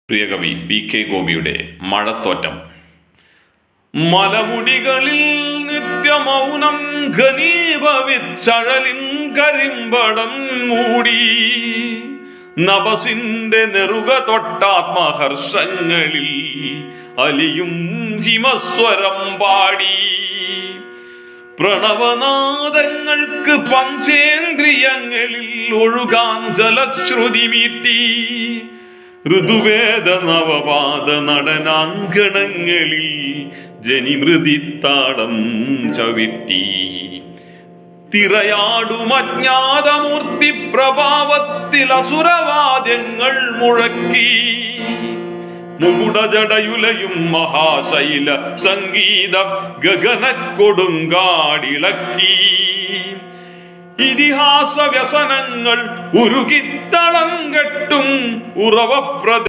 പ്രിയകവി PK ഗോപിയുടെ മഴത്തോറ്റം. മലമുടികളിൽ നിത്യമൗനം ഘനീഭവിച്ചഴലിൻ കരിമ്പടം മൂടി നഭസിന്റെ നെറുക തൊട്ടാത്മഹർഷങ്ങളിൽ അലിയും ഹിമസ്വരം പാടി പ്രണവനാദങ്ങൾക്ക് പഞ്ചേന്ദ്രിയങ്ങളിൽ ഒഴുകാൻ ജലശ്രുതി മീട്ടി ഋതുവേദ നവപാദ നടനാങ്കണങ്ങളിൽ ജനിമൃതിത്താളം ചവിട്ടി തിറയാടും അജ്ഞാതമൂർത്തി പ്രഭാവത്തിൽ അസുരവാദ്യങ്ങൾ മുഴക്കി മുകുടജടയുലയും മഹാശൈല സംഗീത ഗഗന കൊടുങ്കാടിളക്കി ഇതിഹാസ വ്യസനങ്ങൾ ഉരുകിത്തളം കെട്ടും ഉറവപ്രദ